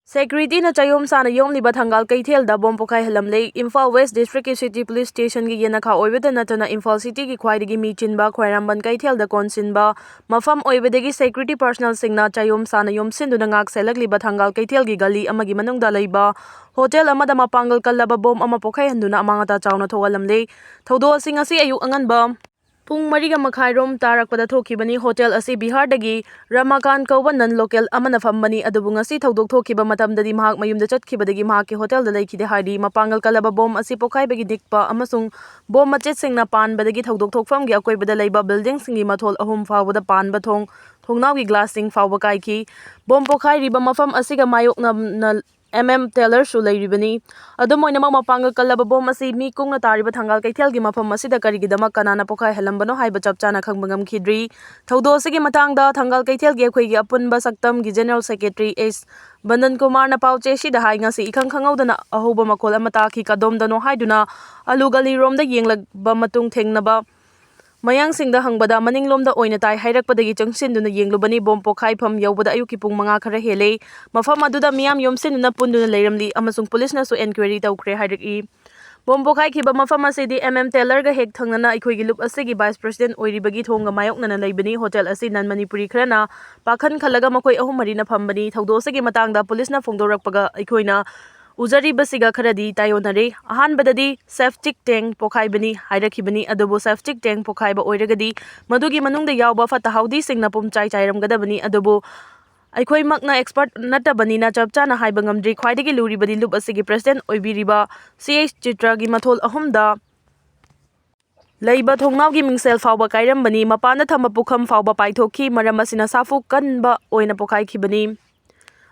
Security na chayom sana yom liba thangal kaithel da bom pokai halamle Imphal West District ki City Police Station gi yenakha oibeda natana Imphal City ki khwaidagi mi chinba khwairamban kaithel da konsinba mafam oibedagi security personnel singna chayom sana yom sinduna ngak selak liba thangal kaithel gi gali amagi manungda leiba hotel amada mapangal kallaba bom ama pokai handuna amangata chawna thogalamle thodo asing asi ayuk anganba Pung Mariga Makhairom Tarakpada Thokibani Hotel asi Bihar dagi Ramakan Kauba non local amana fambani adubu ngasi thodok thokiba matamdadi mahak mayumda chatkibadagi mahak ki hotel da leikide haidi mapangal kalaba bom asi pokaibagi dikpa amasung bom machet singna panbadagi thodok thokfam gi akoibada leiba building singi mathol ahum fawada panba thongnaw gi glass sing fawba kaiki bom pokai riba mafam asiga mayok na Taylor su leiribani adum oina ma mapangal kalaba bom asi mi kungna tariba thangal kaithel gi mafam asida karigidama kanana pokai halambano haiba chapchana khangbangam khidri thodo asigi matangda thangal kaithel gi akhoi gi apunba saktam gi general secretary S Bandan Kumar na pauche si da hai ngasi ikhang khangawdana ahoba makol amata ki kadomdano haiduna alugali romda yenglagba matung thengnaba Mayang singda hangbada maninglomda oina tai hairakpadagi changsinduna yenglubani bom pokai pham yawbada ayuki pung manga khara hele mafam aduda miyam yomsinuna punduna leiramli amasung police na su enquiry tawkhre hairaki bom pokai khiba mafam asidi Taylor ga hek thangnana ikhoigi lup asigi vice president oiribagi thonga mayoknana leibani hotel asi nan Manipuri khrana pakhan khalaga makoi ahum marina phambani thodo asigi matangda police na phongdorakpaga ikhoina Uzari basiga kharadi tayonare ahanbadadi septic tank pokhaibani hairakibani adubu septic tank pokhaiba oiragadi madugi manungda yawba fatahaudi singna pumchai chairamgadabani adubu aikhoi makna expert natabani na chapchana haiba ngamdri khwaidagi luribadi lup asigi president oibiriba CH Chitra gi mathol ahumda Leiba thongnaw gi mingsel fawba kairambani mapana thamba pukham fawba paithokhi maram asina safu kanba oina pokhaikibani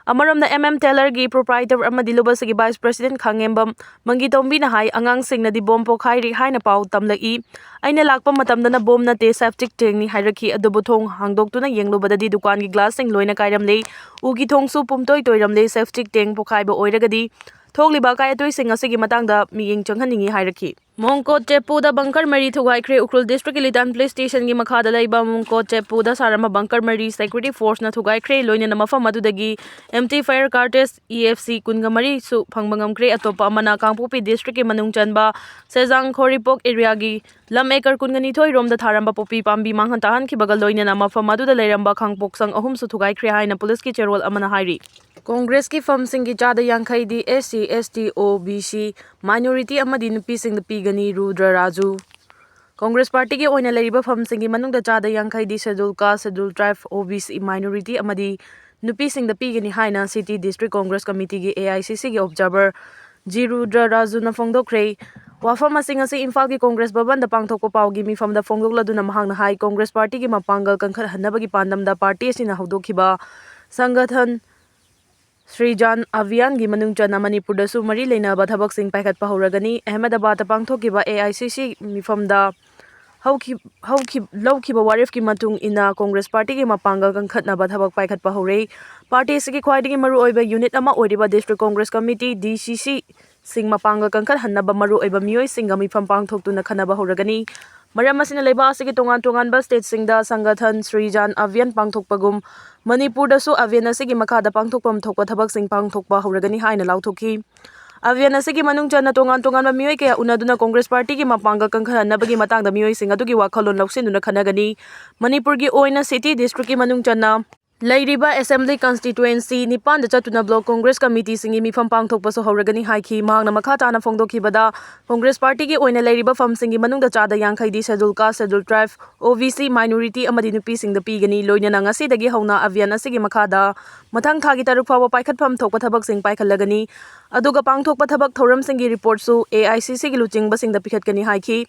Amaramna Taylor gi proprietor amadi lubasagi vice president khangembam mangi tombi na hai angang singna di bom pokhay ri haina pau tamlai aina lakpa matamda na bom na te septic tank ni hairakhi adubu thong hangdoktuna yenglubada di dukan gi glass sing loina kairamle ugi thong su pumtoi toiramle septic tank pokhay ba oiragadi thogliba kai atoi sing asigi matangda miyeng changhaningi hairakhi Mongko Chepuda Bankar Mari Thugaikre Ukrul District Litan Police Station gi makhada leiba Mongko Chepuda Sarama Bankar Mari Security Force na Thugaikre loina na mafam adudagi MT Fire Cartes EFC kunga mari su phangbangam kre atopa amana Kangpopi District ki manung chanba Sejang Khoripok area gi lam ekar kungani thoi romda tharamba popi pambi manghan tahan ki bagal loina na mafam aduda leiramba Kangpok sang ahum su Thugaikre haina police ki cherol amana hairi Congress ki fam singi chada yankhai di SC ST OBC minority amadi nupi sing the gani Rudra Raju Congress Party ki oina leriba fam singi manungda chada yankhai di schedule caste schedule tribe OBC minority amadi nupi sing the gani haina City District Congress Committee gi AICC gi observer G Rudra Raju na phongdokre wafam asing asi Imphal ki Congress Bhavan da pangthokpa pawgi mi fam da phongdokladuna mahangna hai Congress Party ki mapangal kankhar hanabagi pandamda party asina hawdokhiba sangathan Srijan Avian gi manung chana Manipur da su mari leina ba thabak sing paikhat pa horagani Ahmedabad ta pangthokiba AICC mifamda hauki ba warif ki matung ina Congress Party ki mapangal kangkhatna ba thabak paikhat pa hore party sigi khwaidagi maru oiba unit ama oiriba District Congress Committee DCC sing mapangal kangkhat hanna ba maru oiba mioi singa mifam pangthoktu na khana ba horagani Maram asina leiba asigi tongan ba state singda sangathan Srijan Avian pangthokpagum Manipur da su Avian asigi makhada pangthokpam thokpa thabak sing pangthokpa horagani haina lauthokhi Avian asigi manung chana tongan ba mioi kaya unaduna Congress Party ki mapangal kangkhan nabagi matangda mioi sing adugi wakhalon lausinduna khanagani Manipur gi oina City District ki manung chana Lairiba Assembly Constituency Nipan da Chatuna Block Congress Committee singi mifam pangthokpa so horagani haiki mahangna makha tana phongdokhibada Congress Party ki oina lairiba fam singi manungda chada yankhai di schedule caste schedule tribe OBC minority amadi nupi sing da pigani loina na ngasi dagi hauna Avian asigi makhada mathang thagi taruk fawa paikhat pham thokpa thabak sing paikhalagani aduga pangthokpa thabak thoram singi report su AICC gi luching basing da pikhatkani haiki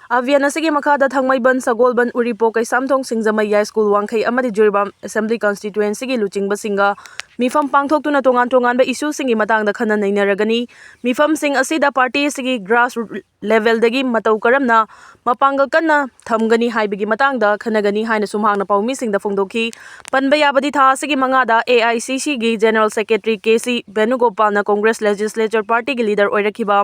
Avian asigi makhada thangmaiban sagolban uripo kai samthong singjamaya school wangkhai amadi Juribam Assembly Constituency gi luching basinga mifam pangthoktuna tongan ba issue singi matangda khana nainaragani mifam sing asida party sigi grass level dagi matau karamna mapangal kanna thamgani haibigi matangda khanagani haina sumhangna pawmi singda phongdokhi panbaya badi tha sigi mangada AICC gi General Secretary KC Benugopal na Congress Legislature Party gi leader oirakhiba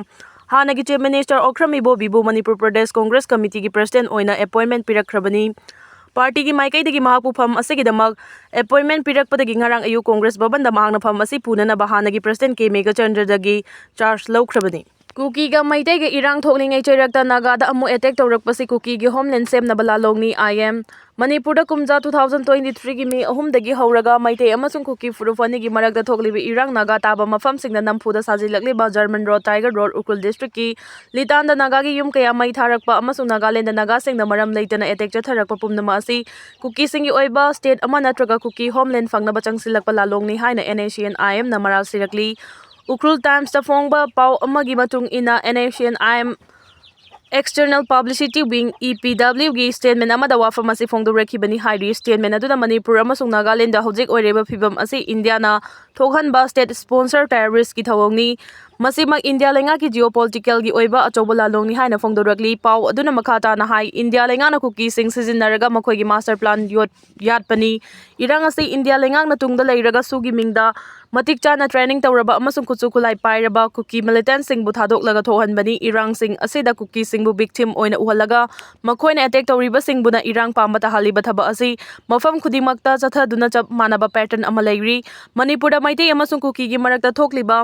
Hanagi Chief Minister Okhramibo Bibu Manipur Pradesh Congress Committee ki President oina appointment pirakhrabani Party ki maikaidagi mahakpu pham asigidamag appointment pirakpadagi ngarang ayu Congress Bhavan da mahakna pham asi punana bahanagi President K Mega Chandradagi charge laukrabani. Kuki ga maitai ga irang thoklingai chairakta Naga da amu attack tawrakpasi Kuki gi homeland semnaba lalongni IM Manipur da kumja 2023 gi mi ahumdagi hauraga maitai amasung Kuki furufani gi marakda thoklibi irang Naga taba mafam singna nampuda sajilakliba German Road Tiger Road Ukrul District ki Litanda Naga gi yum kaya mai tharakpa amasung Nagaland da Naga singna maram leitana attack chatharakpa pumnama asi Kuki singi oiba state ama natraga Kuki homeland fangnaba changsilakpa lalongni haina Nscn IM na maral sirakli Ukrul Times da Fongba Pau Amagi Matung ina Nscn IM External Publicity Wing EPW gi statement amada wafam asi fongdorekhibani hairi statement aduna Manipur amasung Nagaland da hojik oireba phibam asi India na thokhanba state sponsor terrorist ki thawongni Masimak India lenga ki geopolitical gi oiba achoba lalongni haina fongdorakli pau aduna makhata na hai India lenga na Kuki sing sizinaraga makhoi gi master plan yatpani irang asi India lenga na tungda leiraga sugi mingda matik chana training tawraba amasung kutsu khulai pairaba Kuki Millitantsingi bu thadok laga thohanbani irang sing asida Kuki sing bu victim oina uhalaga makhoina attack tawriba sing buna irang pamata haliba thaba asi mafam khudimakta chathaduna chap manaba pattern ama leiri Manipur da maitai amasung Kuki gi marakta thokliba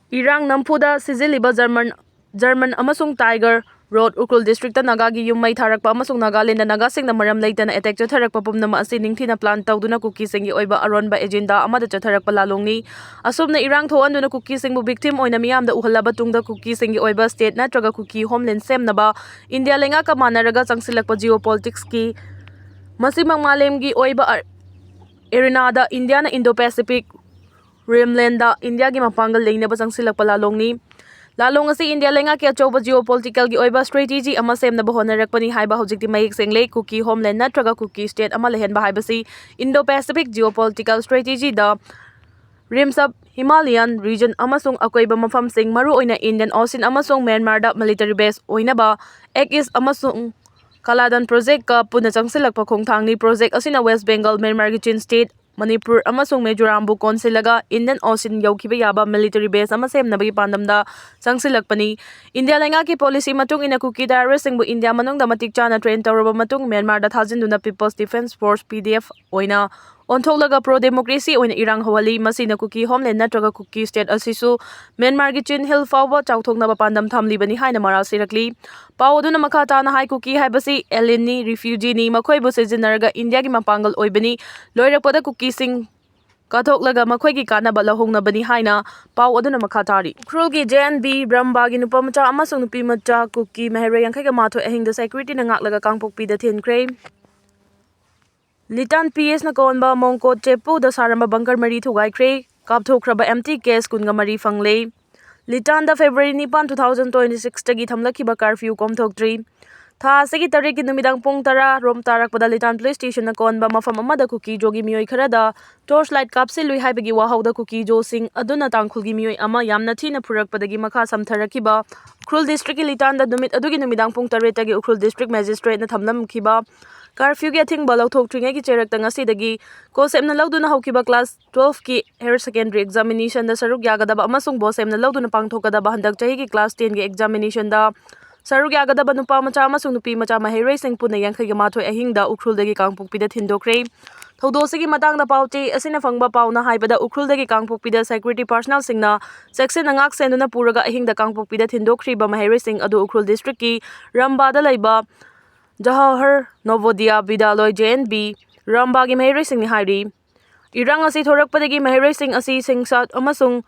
irang nampuda siziliba German amasung Tiger Road Ukrul District ta Naga gi yum mai tharakpa amasung Nagaland da Naga singna maram leitana attack chatharakpa pumnama asi ningthina plan tawduna Kuki singi oiba aronba agenda amada chatharakpa lalongni asumna irang thoanduna Kuki singbu victim oina miyamda uhalaba tungda Kuki singi oiba state natraga Kuki homeland semnaba India lenga ka manaraga changsilakpa geopolitics ki masimang malem gi oiba arena da India na Indo-Pacific Rimland da India gi mapangal leinaba changsilakpa lalongni lalong asi India lenga ki achoba geopolitical gi oiba strategy ama semnaba honarakpani haiba hojikti mayik senglei Kuki homeland natraga Kuki state ama lehenba haibasi Indo-Pacific geopolitical strategy da Rim sub Himalayan region amasung akoiba mafam sing maru oina Indian Ocean amasung Myanmar da military base oinaba East amasung Kaladan project ka puna changsilakpa khongthangni project asina West Bengal Myanmar gi Chin state Manipur amasung Mizoram bu konsilaga Indian Ocean yaukiba yaba military base ama semnabagi pandamda changsilakpani India lenga ki policy matung ina Kuki terrorist singbu India manungda matik chana train tawraba matung Myanmar da thajinduna People's Defence Force PDF oina onthoklaga pro democracy oina irang hawali masina Kuki homeland natraga Kuki state asisu Myanmar gi Chin hill fawba chawthoknaba pandam thamlibani haina maral sirakli pau aduna makhata na hai Kuki haibasi alien refugee ni makhoibu sejinaraga India gi mapangal oibani loirakpada Kuki sing kathoklaga makhoi gi kanaba lahongnabani haina pau aduna makhatari Ukrul gi JNB Bramba gi nupamacha amasung nupi macha Kuki Mehere yankhai ga matho ahingda security na ngaklaga kangpokpi da thinkre Litan PS na konba Mongko Chepu da saramba bunker mari thugaikre kapthokraba empty case kunga mari fangle Litan da February 9 2026 tagi thamlakhiba curfew komthokdri tha segi tarik ki numidang pung tara rom tarak pada Litan police station na konba mafam amada Kuki jogi mioi kharada torchlight kapsilui haibagi wahauda Kuki jo sing aduna tangkhulgi mioi ama yamna thina phurakpadagi makha samtharakiba Ukrul district ki Litan da numit adugi numidang pung taretagi Ukrul district magistrate na thamlamkhiba curfew gi athing balok thokthringai gi cherakta ngasidagi kosem na lauduna haukiba class 12 ki higher secondary examination da saruk yagadaba amasung bosem na lauduna pangthokadaba handak chahi gi class 10 gi examination da saruk yagadaba nupa macha amasung nupi macha maherei sing puna yankhai gi mathoi ahing da Ukrul dagi kangpokpi da thindokre Thoudosigi matang da pauche asina fangba pauna haibada Ukrul dagi kangpokpi da security personnel singna section angak senduna puraga ahing da kangpokpi da thindokriba maherei sing adu Ukrul district ki Ramba da laiba Jawahar Novodia Vidaloy JNB Ramba gi Maherei Singh ni hairi irang asi thorakpadagi Maherei Singh asi singsat amasung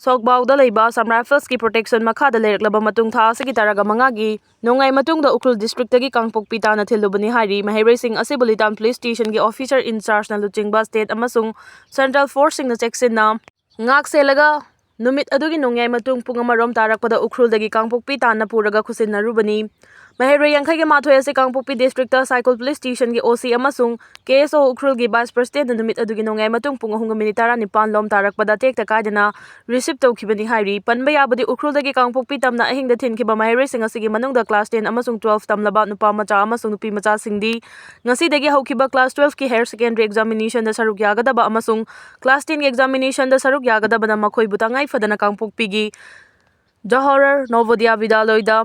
Sokbau da leiba Sam Rifles ki protection makha da leiraklaba matung tha asigi taraga manga gi nongai matung da Ukrul district tagi kangpokpi ta na thilubani hairi Maherei Singh asi Bulitan police station gi officer in charge na luchingba state amasung central force sing na section na ngak selaga numit adugi nongai matung pung amarom tarakpada Ukrul dagi kangpokpi ta na puraga khusin narubani Maherei yankhai ge mathoi ase kangpokpi district ta cycle police station gi OC amasung KSO Ukrul gi vice president na numit adugi nongai matung pung ahunga minitara nipan lom tarakpada tekta kaidana receive tawkhibani hairi panba yabadi Ukrul dagi kangpokpi tamna ahingda thinkhiba Maherei sing asigi manungda class 10 amasung 12 tamlaba nupa macha amasung nupi macha singdi ngasi dagi haukiba class 12 ki higher secondary examination da saruk yagadaba amasung class 10 gi examination da saruk yagadaba na makhoi butangai fadana kangpokpi gi Jawahar Novodia Vidaloy da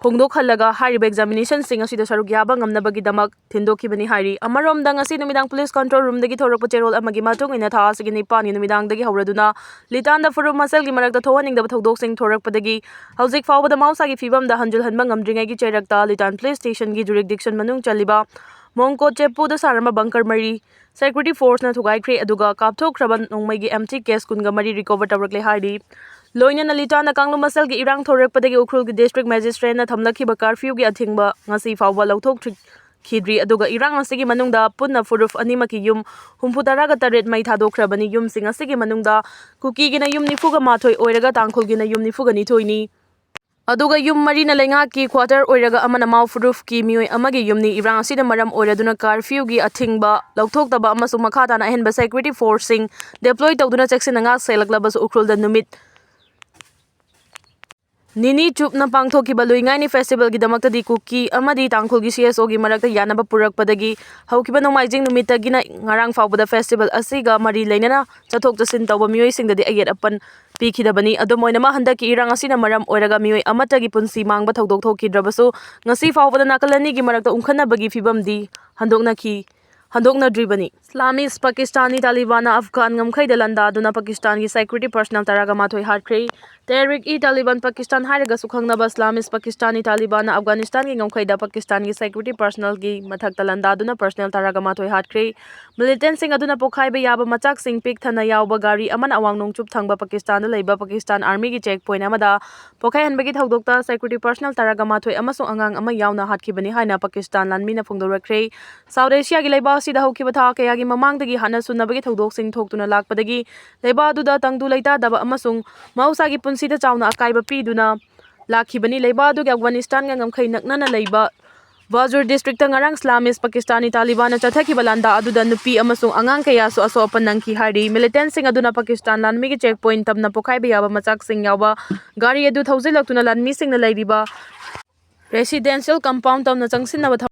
ꯍꯣꯡꯗꯣꯛꯍꯜꯂꯒ ꯍꯥꯏꯔꯤꯕ ꯑꯦꯛꯖꯥꯃꯤꯅꯦꯁꯟꯁꯤꯡ ꯑꯁꯤꯗ ꯁꯔꯨꯛ ꯌꯥꯕ ꯉꯝꯅꯕꯒꯤꯗꯃꯛ ꯊꯤꯟꯗꯣꯛꯈꯤꯕꯅꯤ ꯍꯥꯏꯔꯤ꯫ ꯑꯃꯔꯣꯝꯗ ꯉꯁꯤ ꯅꯨꯃꯤꯗꯥꯡ police control ꯔꯨꯝꯗꯒꯤ ꯊꯣꯔꯛꯄ ꯆꯦꯔꯣꯜ ꯑꯃꯒꯤ ꯃꯇꯨꯡ ꯏꯟꯅ ꯊꯥ ꯑꯁꯤꯒꯤ 9ꯒꯤ ꯅꯨꯃꯤꯗꯥꯡꯗꯒꯤ ꯍꯧꯔꯗꯨꯅ ꯂꯤꯇꯥꯟꯗ ꯐꯨꯔꯨꯞ ꯃꯁꯦꯜꯒꯤ ꯃꯔꯛꯇ ꯊꯣꯛꯍꯟꯅꯤꯡꯗꯕ ꯊꯧꯗꯣꯛꯁꯤꯡ ꯊꯣꯔꯛꯄꯗꯒꯤ ꯍꯧꯖꯤꯛ ꯐꯥꯎꯕꯗ ꯃꯍꯧꯁꯥꯒꯤ ꯐꯤꯚꯝꯗ ꯍꯟꯖꯤꯜꯍꯟꯕ ꯉꯝꯗ꯭ꯔꯤꯉꯩꯒꯤ ꯆꯩꯔꯛꯇ ꯂꯤꯇꯥꯟ ꯄꯨꯂꯤꯁ ꯁ꯭ꯇꯦꯁꯟꯒꯤ ꯖꯨꯔꯤꯁꯗꯤꯛꯁꯟ ꯃꯅꯨꯡ ꯆꯜꯂꯤꯕ ꯃꯣꯡꯀꯣꯠ ꯆꯦꯞꯄꯨꯗ ꯁꯥꯔꯝꯕ ꯕꯪꯀꯔ 3 ꯁꯦꯀ꯭ꯌꯨꯔꯤꯇꯤ ꯐꯣꯔꯁꯅ ꯊꯨꯒꯥꯏꯈ꯭ꯔꯦ ꯑꯗꯨꯒ ꯀꯥꯞꯊꯣꯛꯈ꯭ꯔꯕ ꯅꯣꯡꯃꯩꯒꯤ ꯑꯦꯝꯇꯤ ꯀꯦꯁ 4 ꯔꯤꯀꯣꯚꯔ ꯇꯧꯔꯛꯂꯦ ꯍꯥꯏꯔꯤ꯫ ꯂꯣꯏꯅꯅ ꯂꯤꯇꯥꯟꯗ ꯀꯥꯡꯂꯨꯞ ꯃꯁꯦꯜꯒꯤ ꯏꯔꯥꯡ ꯊꯣꯔꯛꯄꯗꯒꯤ ꯎꯈ꯭ꯔꯨꯜꯒꯤ ꯗꯤꯁꯇ꯭ꯔꯤꯛ ꯃꯦꯖꯤꯁꯇ꯭ꯔꯦꯠꯅ ꯊꯝꯂꯛꯈꯤꯕ ꯀꯔꯐ꯭ꯌꯨꯒꯤ ꯑꯊꯤꯡꯕ ꯉꯁꯤ ꯐꯥꯎꯕ ꯂꯧꯊꯣꯛꯈꯤꯗ꯭ꯔꯤ ꯑꯗꯨꯒ ꯏꯔꯥꯡ ꯑꯁꯤꯒꯤ ꯃꯅꯨꯡꯗ ꯄꯨꯟꯅ ꯐꯨꯔꯨꯞ ꯑꯅꯤꯃꯛꯀꯤ ꯌꯨꯝ 68 ꯃꯩ ꯊꯥꯗꯣꯛꯈ꯭ꯔꯕꯅꯤ꯫ ꯌꯨꯝꯁꯤꯡ ꯑꯁꯤꯒꯤ ꯃꯅꯨꯡꯗ ꯀꯨꯀꯤꯒꯤꯅ ꯌꯨꯝ 91 ꯑꯣꯏꯔꯒ ꯇꯥꯡꯈꯨꯜꯒꯤꯅ ꯌꯨꯝ 92ꯅꯤ꯫ ꯑꯗꯨꯒ ꯌꯨꯝ 4ꯅ ꯂꯩꯉꯥꯛꯀꯤ ꯀ꯭ꯋꯥꯇꯔ ꯑꯣꯏꯔꯒ ꯑꯃꯅ ꯃꯥꯎ ꯐꯨꯔꯨꯞꯀꯤ ꯃꯤꯑꯣꯏ ꯑꯃꯒꯤ ꯌꯨꯝꯅꯤ꯫ ꯏꯔꯥꯡ ꯑꯁꯤꯅ ꯃꯔꯝ ꯑꯣꯏꯔꯗꯨꯅ ꯀꯔꯐ꯭ꯌꯨꯒꯤ ꯑꯊꯤꯡꯕ ꯂꯧꯊꯣꯛꯇꯕ ꯑꯃꯁꯨꯡ ꯃꯈꯥ ꯇꯥꯅ ꯑꯍꯦꯟꯕ ꯁꯦꯀ꯭ꯌꯨꯔꯤꯇꯤ ꯐꯣꯔꯁꯁꯤꯡ ꯗꯦꯄ꯭ꯂꯣꯏ ꯇꯧꯗꯨꯅ ꯆꯦꯛꯁꯤꯟꯅ ꯉꯥꯛ ꯁꯦꯜꯂꯛꯂꯕꯁꯨ ꯎꯈ꯭ꯔꯨꯜꯗ ꯅꯨꯃꯤꯠ ꯅꯤꯅꯤ ꯆꯨꯞꯅ ꯄꯥꯡꯊꯣꯛꯈꯤꯕ ꯂꯨꯏꯉꯥꯏꯅꯤ ꯐꯦꯁꯇꯤꯚꯦꯜꯒꯤꯗꯃꯛꯇꯗꯤ ꯀꯨꯀꯤ ꯑꯃꯗꯤ ꯇꯥꯡꯈꯨꯜꯒꯤ CSOꯒꯤ ꯃꯔꯛꯇ ꯌꯥꯅꯕ ꯄꯨꯔꯛꯄꯗꯒꯤ ꯍꯧꯈꯤꯕ ꯅꯣꯡꯃꯥꯏꯖꯤꯡ ꯅꯨꯃꯤꯠꯇꯒꯤꯅ ꯉꯔꯥꯡ ꯐꯥꯎꯕꯗ ꯐꯦꯁꯇꯤꯚꯦꯜ ꯑꯁꯤꯒ ꯃꯔꯤ ꯂꯩꯅꯅ ꯆꯠꯊꯣꯛ ꯆꯠꯁꯤꯟ ꯇꯧꯕ ꯃꯤꯑꯣꯏꯁꯤꯡꯗꯗꯤ ꯑꯌꯦꯠ ꯑꯄꯟ ꯄꯤꯈꯤꯗꯕꯅꯤ꯫ ꯑꯗꯨꯝ ꯑꯣꯏꯅꯃꯛ ꯍꯟꯗꯛꯀꯤ ꯏꯔꯥꯡ ꯑꯁꯤꯅ ꯃꯔꯝ ꯑꯣꯏꯔꯒ ꯃꯤꯑꯣꯏ ꯑꯃꯠꯇꯒꯤ ꯄꯨꯟꯁꯤ ꯃꯥꯡꯕ ꯊꯧꯗꯣꯛ ꯊꯣꯛꯈꯤꯗ꯭ꯔꯕꯁꯨ ꯉꯁꯤ ꯐꯥꯎꯕꯗ ꯅꯥꯀꯜ ꯑꯅꯤꯒꯤ ꯃꯔꯛꯇ ꯎꯪꯈꯠꯅꯕꯒꯤ ꯐꯤꯚꯝꯗꯤ ꯍꯟꯗꯣꯛꯅꯗ꯭ꯔꯤꯕꯅꯤ꯫ ꯏꯁꯂꯥꯃꯤꯁ ꯄꯥꯀꯤꯁꯇꯥꯅꯤ ꯇꯥꯂꯤꯕꯥꯟꯅ ꯑꯐꯒꯥꯟ ꯉꯝꯈꯩꯗ ꯂꯥꯟꯗꯥꯗꯨꯅ ꯄꯥꯀꯤꯁꯇꯥꯟꯒꯤ ꯁꯦꯀ꯭ꯌꯨꯔꯤꯇꯤ ꯄꯔꯁꯅꯦꯜ 12 ꯍꯥꯠꯈ꯭ꯔꯦ꯫ ꯇꯦꯍꯔꯤꯛ-ꯏ-ꯇꯥꯂꯤꯕꯥꯟ ꯄꯥꯀꯤꯁꯇꯥꯟ ꯍꯥꯏꯔꯒꯁꯨ ꯈꯪꯅꯕ ꯏꯁꯂꯥꯃꯤꯁ ꯄꯥꯀꯤꯁꯇꯥꯅꯤ ꯇꯥꯂꯤꯕꯥꯟꯅ ꯑꯐꯒꯥꯅꯤꯁꯇꯥꯟꯒꯤ ꯉꯝꯈꯩꯗ ꯄꯥꯀꯤꯁꯇꯥꯟꯒꯤ ꯁꯦꯀ꯭ꯌꯨꯔꯤꯇꯤ ꯄꯔꯁꯅꯦꯜꯒꯤ ꯃꯊꯛꯇ ꯂꯥꯟꯗꯥꯗꯨꯅ ꯄꯔꯁꯅꯦꯜ 12 ꯍꯥꯠꯈ꯭ꯔꯦ꯫ ꯃꯤꯂꯤꯇꯦꯟꯠꯁꯤꯡ ꯑꯗꯨꯅ ꯄꯣꯈꯥꯏꯕ ꯌꯥꯕ ꯃꯆꯥꯛꯁꯤꯡ ꯄꯤꯛ ꯊꯟꯅ ꯌꯥꯎꯕ ꯒꯥꯔꯤ ꯑꯃꯅ ꯑꯋꯥꯡ ꯅꯣꯡꯆꯨꯞ ꯊꯪꯕ ꯄꯥꯀꯤꯁꯇꯥꯟꯗ ꯂꯩꯕ ꯄꯥꯀꯤꯁꯇꯥꯟ ꯑꯥꯔꯃꯤꯒꯤ ꯆꯦꯛ ꯄꯣꯏꯟꯠ ꯑꯃꯗ ꯄꯣꯈꯥꯏꯍꯟꯕꯒꯤ ꯊꯧꯗꯣꯛꯇ ꯁꯦꯀ꯭ꯌꯨꯔꯤꯇꯤ ꯄꯔꯁꯅꯦꯜ 12 ꯑꯃꯁꯨꯡ ꯑꯉꯥꯡ ꯑꯃ ꯌꯥꯎꯅ ꯍꯥꯠꯈꯤꯕꯅꯤ ꯍꯥꯏꯅ ꯄꯥꯀꯤꯁꯇꯥꯟ ꯂꯥꯟꯃꯤꯅ ꯐꯣꯡꯗꯣꯔꯛꯈ꯭ꯔꯦ꯫ ꯁꯥꯎꯊ ꯑꯦꯁꯤꯌꯥꯒꯤ ꯂꯩꯕꯥꯛ ꯑꯁꯤꯗ ꯍꯧꯈꯤꯕ ꯊꯥ ꯀꯌꯥꯒꯤ ꯃꯃꯥꯡꯗꯒꯤ ꯍꯥꯠꯅ ꯁꯨꯅꯕꯒꯤ ꯊꯧꯗꯣꯛꯁꯤꯡ ꯊꯣꯛꯇꯨꯅ ꯂꯥꯛꯄꯗꯒꯤ ꯂꯩꯕꯥꯛ ꯑꯗꯨꯗ ꯇꯪꯗꯨ ꯂꯩꯇꯥꯗꯕ ꯑꯃꯁꯨꯡ ꯃꯍꯧꯁꯥꯒꯤ ꯄꯨꯟꯁꯤꯗ ꯆꯥꯎꯅ ꯑꯀꯥꯏꯕ ꯄꯤꯗꯨꯅ ꯂꯥꯛꯈꯤꯕꯅꯤ꯫ ꯂꯩꯕꯥꯛ ꯑꯗꯨꯒꯤ ꯑꯐꯒꯥꯅꯤꯁꯇꯥꯟꯒ ꯉꯝꯈꯩ ꯅꯛꯅꯅ ꯂꯩꯕ ꯋꯥꯖꯨꯔ ꯗꯤꯁꯇ꯭ꯔꯤꯛꯇ ꯉꯔꯥꯡ ꯏꯁꯂꯥꯃꯤꯁ ꯄꯥꯀꯤꯁꯇꯥꯅꯤ ꯇꯥꯂꯤꯕꯥꯟꯅ ꯆꯠꯊꯈꯤꯕ ꯂꯥꯟꯗꯥ ꯑꯗꯨꯗ ꯅꯨꯄꯤ ꯑꯃꯁꯨꯡ ꯑꯉꯥꯡ ꯀꯌꯥꯁꯨ ꯑꯁꯣꯛ ꯑꯄꯟ ꯅꯪꯈꯤ ꯍꯥꯏꯔꯤ꯫ ꯃꯤꯂꯤꯇꯦꯟꯠꯁꯤꯡ ꯑꯗꯨꯅ ꯄꯥꯀꯤꯁꯇꯥꯟ ꯂꯥꯟꯃꯤꯒꯤ ꯆꯦꯛ ꯄꯣꯏꯟꯠ ꯇꯝꯅ ꯄꯣꯈꯥꯏꯕ ꯌꯥꯕ ꯃꯆꯥꯛꯁꯤꯡ ꯌꯥꯎꯕ ꯒꯥꯔꯤ ꯑꯗꯨ ꯊꯧꯖꯤꯜꯂꯛꯇꯨꯅ ꯂꯥꯟꯃꯤꯁꯤꯡꯅ ꯂꯩꯔꯤꯕ ꯔꯦꯁꯤꯗꯦꯟꯁꯤꯌꯦꯜ ꯀꯝꯄꯥꯎꯟꯠ ꯇꯝꯅ ꯆꯪꯁꯤꯟꯅꯕ